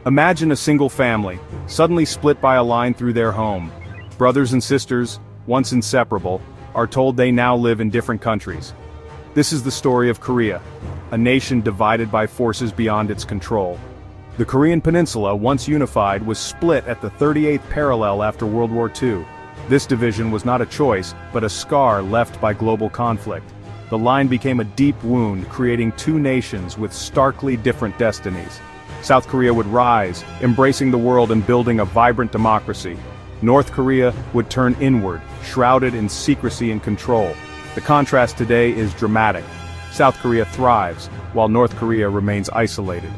Imagine a single family, suddenly split by a line through their home. Brothers and sisters, once inseparable, are told they now live in different countries. This is the story of Korea, a nation divided by forces beyond its control. The Korean peninsula, once unified, was split at the 38th parallel after World War II. This division was not a choice, but a scar left by global conflict. The line became a deep wound, creating two nations with starkly different destinies. South Korea would rise, embracing the world and building a vibrant democracy. North Korea would turn inward, shrouded in secrecy and control. The contrast today is dramatic. South Korea thrives, while North Korea remains isolated.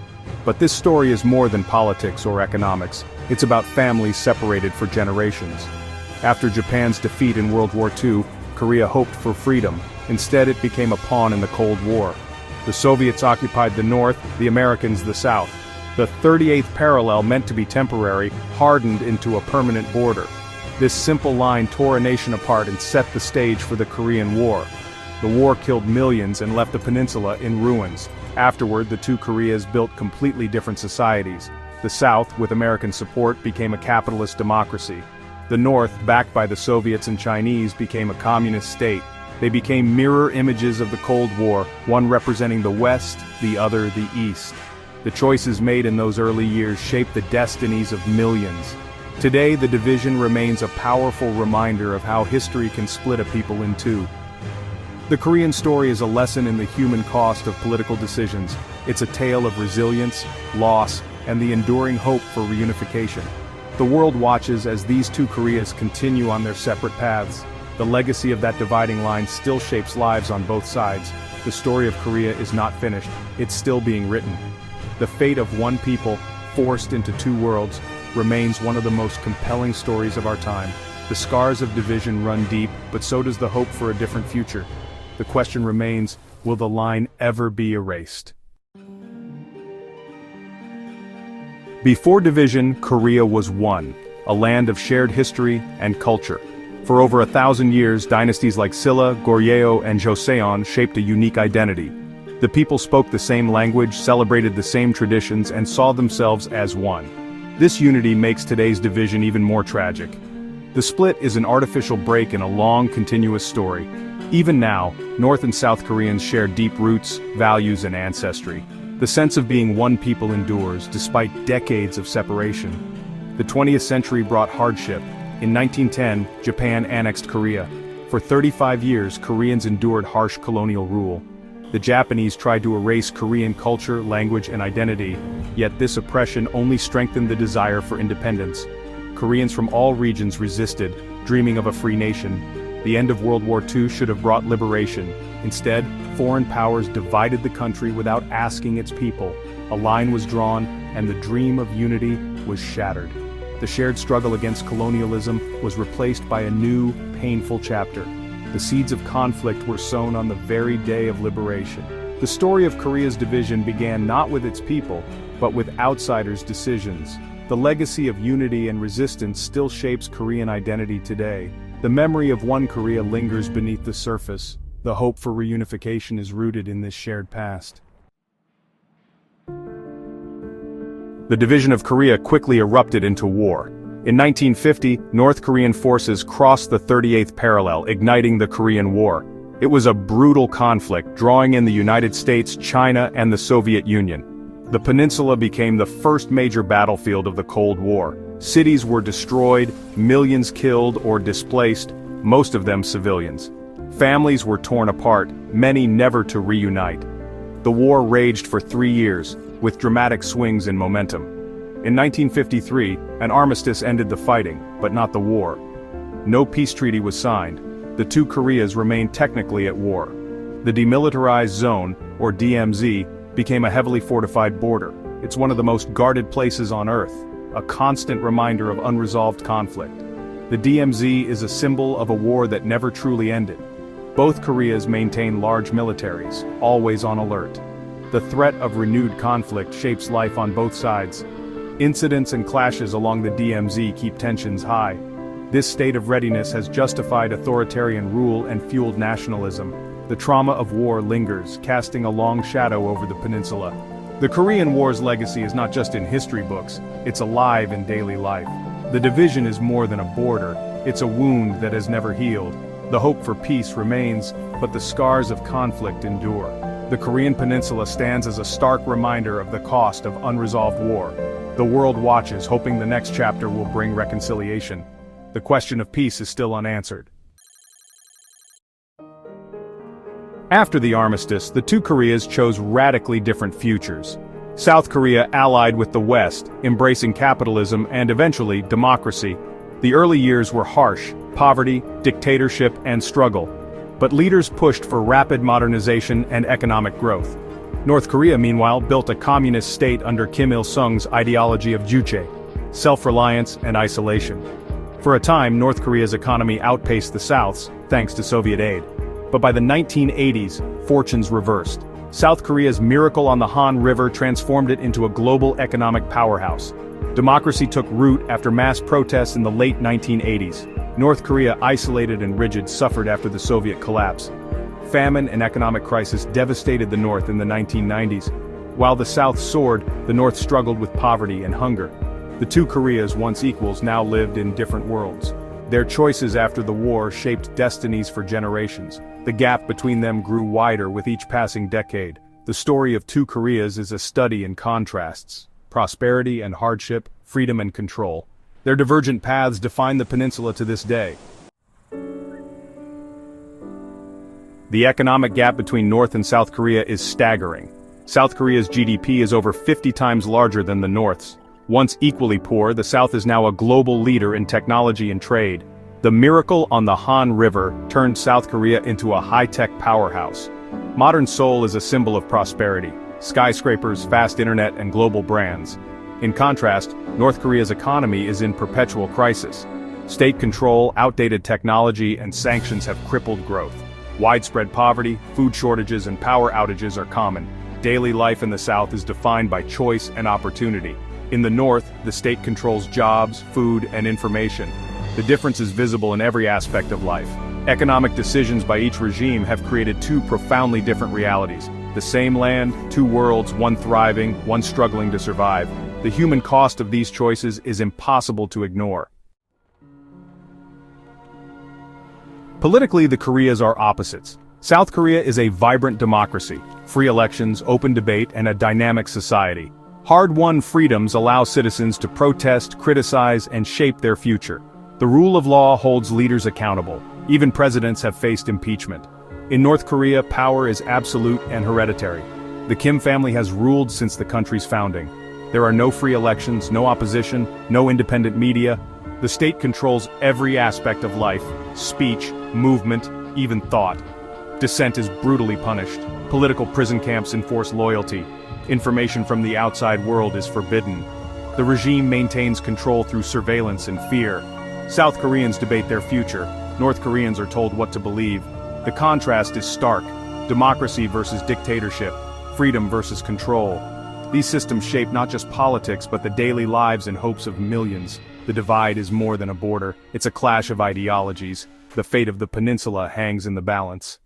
But this story is more than politics or economics. It's about families separated for generations. After Japan's defeat in World War II, Korea hoped for freedom. Instead, it became a pawn in the Cold War. The Soviets occupied the north, the Americans the south. The 38th parallel, meant to be temporary, hardened into a permanent border. This simple line tore a nation apart and set the stage for the Korean War. The war killed millions and left the peninsula in ruins. Afterward, the two Koreas built completely different societies. The South, with American support, became a capitalist democracy. The North, backed by the Soviets and Chinese, became a communist state. They became mirror images of the Cold War, one representing the West, the other the East. The choices made in those early years shaped the destinies of millions. Today, the division remains a powerful reminder of how history can split a people in two. The Korean story is a lesson in the human cost of political decisions. It's a tale of resilience, loss, and the enduring hope for reunification. The world watches as these two Koreas continue on their separate paths. The legacy of that dividing line still shapes lives on both sides. The story of Korea is not finished, it's still being written. The fate of one people, forced into two worlds, remains one of the most compelling stories of our time. The scars of division run deep, but so does the hope for a different future. The question remains, will the line ever be erased? Before division, Korea was one, a land of shared history and culture. For over 1,000 years, dynasties like Silla, Goryeo, and Joseon shaped a unique identity. The people spoke the same language, celebrated the same traditions, and saw themselves as one. This unity makes today's division even more tragic. The split is an artificial break in a long, continuous story. Even now, North and South Koreans share deep roots, values, and ancestry. The sense of being one people endures, despite decades of separation. The 20th century brought hardship. In 1910, Japan annexed Korea. For 35 years, Koreans endured harsh colonial rule. The Japanese tried to erase Korean culture, language, and identity, yet this oppression only strengthened the desire for independence. Koreans from all regions resisted, dreaming of a free nation. The end of World War II should have brought liberation. Instead, foreign powers divided the country without asking its people. A line was drawn, and the dream of unity was shattered. The shared struggle against colonialism was replaced by a new, painful chapter. The seeds of conflict were sown on the very day of liberation. The story of Korea's division began not with its people, but with outsiders' decisions. The legacy of unity and resistance still shapes Korean identity today. The memory of one Korea lingers beneath the surface. The hope for reunification is rooted in this shared past. The division of Korea quickly erupted into war. In 1950, North Korean forces crossed the 38th parallel, igniting the Korean War. It was a brutal conflict, drawing in the United States, China, and the Soviet Union. The peninsula became the first major battlefield of the Cold War. Cities were destroyed, millions killed or displaced, most of them civilians. Families were torn apart, many never to reunite. The war raged for 3 years, with dramatic swings in momentum. In 1953, an armistice ended the fighting, but not the war. No peace treaty was signed. The two Koreas remained technically at war. The demilitarized zone, or DMZ, became a heavily fortified border. It's one of the most guarded places on Earth, a constant reminder of unresolved conflict. The DMZ is a symbol of a war that never truly ended. Both Koreas maintain large militaries, always on alert. The threat of renewed conflict shapes life on both sides. Incidents and clashes along the DMZ keep tensions high. This state of readiness has justified authoritarian rule and fueled nationalism. The trauma of war lingers, casting a long shadow over the peninsula. The Korean War's legacy is not just in history books, it's alive in daily life. The division is more than a border, it's a wound that has never healed. The hope for peace remains, but the scars of conflict endure. The Korean peninsula stands as a stark reminder of the cost of unresolved war. The world watches, hoping the next chapter will bring reconciliation. The question of peace is still unanswered. After the armistice, the two Koreas chose radically different futures. South Korea allied with the West, embracing capitalism and eventually democracy. The early years were harsh: poverty, dictatorship, and struggle. But leaders pushed for rapid modernization and economic growth. North Korea, meanwhile, built a communist state under Kim Il-sung's ideology of juche, self-reliance and isolation. For a time, North Korea's economy outpaced the South's, thanks to Soviet aid. But by the 1980s, fortunes reversed. South Korea's miracle on the Han River transformed it into a global economic powerhouse. Democracy took root after mass protests in the late 1980s. North Korea, isolated and rigid, suffered after the Soviet collapse. Famine and economic crisis devastated the North in the 1990s. While the South soared, the North struggled with poverty and hunger. The two Koreas, once equals, now lived in different worlds. Their choices after the war shaped destinies for generations. The gap between them grew wider with each passing decade. The story of two Koreas is a study in contrasts: prosperity and hardship, freedom and control. Their divergent paths define the peninsula to this day. The economic gap between North and South Korea is staggering. South Korea's GDP is over 50 times larger than the North's. Once equally poor, the South is now a global leader in technology and trade. The miracle on the Han River turned South Korea into a high-tech powerhouse. Modern Seoul is a symbol of prosperity: skyscrapers, fast internet, and global brands. In contrast, North Korea's economy is in perpetual crisis. State control, outdated technology, and sanctions have crippled growth. Widespread poverty, food shortages, and power outages are common. Daily life in the South is defined by choice and opportunity. In the North, the state controls jobs, food, and information. The difference is visible in every aspect of life. Economic decisions by each regime have created two profoundly different realities. The same land, two worlds, one thriving, one struggling to survive. The human cost of these choices is impossible to ignore. Politically, the Koreas are opposites. South Korea is a vibrant democracy, free elections, open debate, and a dynamic society. Hard-won freedoms allow citizens to protest, criticize, and shape their future. The rule of law holds leaders accountable. Even presidents have faced impeachment. In North Korea, power is absolute and hereditary. The Kim family has ruled since the country's founding. There are no free elections, no opposition, no independent media. The state controls every aspect of life: speech, movement, even thought. Dissent is brutally punished. Political prison camps enforce loyalty. Information from the outside world is forbidden. The regime maintains control through surveillance and fear. South Koreans debate their future. North Koreans are told what to believe. The contrast is stark: democracy versus dictatorship, freedom versus control. These systems shape not just politics but the daily lives and hopes of millions. The divide is more than a border, it's a clash of ideologies. The fate of the peninsula hangs in the balance.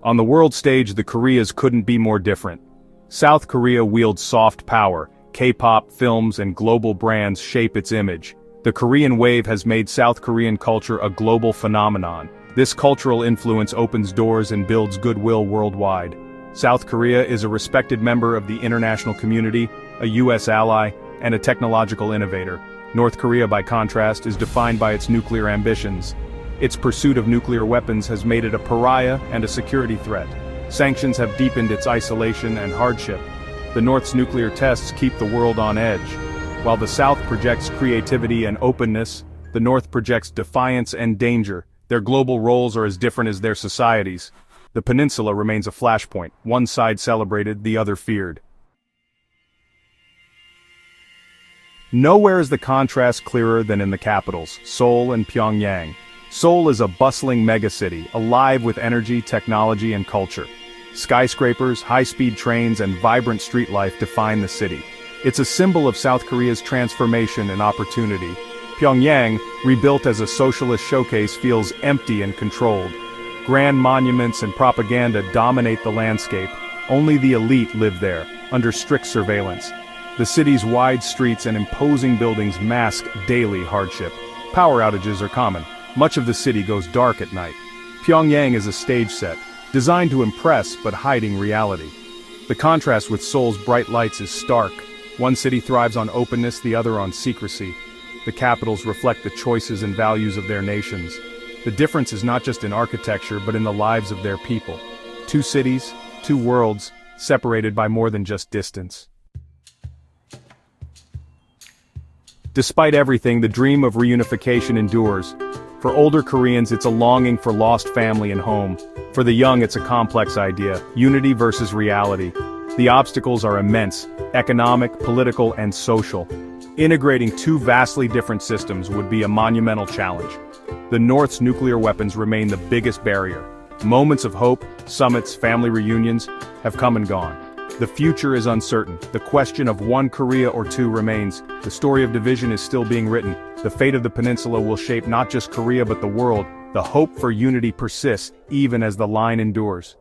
On the world stage, the Koreas couldn't be more different. South Korea wields soft power. K-pop, films, and global brands shape its image. The Korean wave has made South Korean culture a global phenomenon. This cultural influence opens doors and builds goodwill worldwide. South Korea is a respected member of the international community, a U.S. ally, and a technological innovator. North Korea, by contrast, is defined by its nuclear ambitions. Its pursuit of nuclear weapons has made it a pariah and a security threat. Sanctions have deepened its isolation and hardship. The North's nuclear tests keep the world on edge. While the South projects creativity and openness, the North projects defiance and danger. Their global roles are as different as their societies. The peninsula remains a flashpoint. One side celebrated, the other feared. Nowhere is the contrast clearer than in the capitals, Seoul and Pyongyang. Seoul is a bustling megacity, alive with energy, technology, and culture. Skyscrapers, high-speed trains, and vibrant street life define the city. It's a symbol of South Korea's transformation and opportunity. Pyongyang, rebuilt as a socialist showcase, feels empty and controlled. Grand monuments and propaganda dominate the landscape. Only the elite live there, under strict surveillance. The city's wide streets and imposing buildings mask daily hardship. Power outages are common. Much of the city goes dark at night. Pyongyang is a stage set, designed to impress but hiding reality. The contrast with Seoul's bright lights is stark. One city thrives on openness, the other on secrecy. The capitals reflect the choices and values of their nations. The difference is not just in architecture but in the lives of their people. Two cities, two worlds, separated by more than just distance. Despite everything, the dream of reunification endures. For older Koreans, it's a longing for lost family and home. For the young, it's a complex idea, unity versus reality. The obstacles are immense, economic, political, and social. Integrating two vastly different systems would be a monumental challenge. The North's nuclear weapons remain the biggest barrier. Moments of hope, summits, family reunions, have come and gone. The future is uncertain. The question of one Korea or two remains. The story of division is still being written. The fate of the peninsula will shape not just Korea but the world. The hope for unity persists, even as the line endures.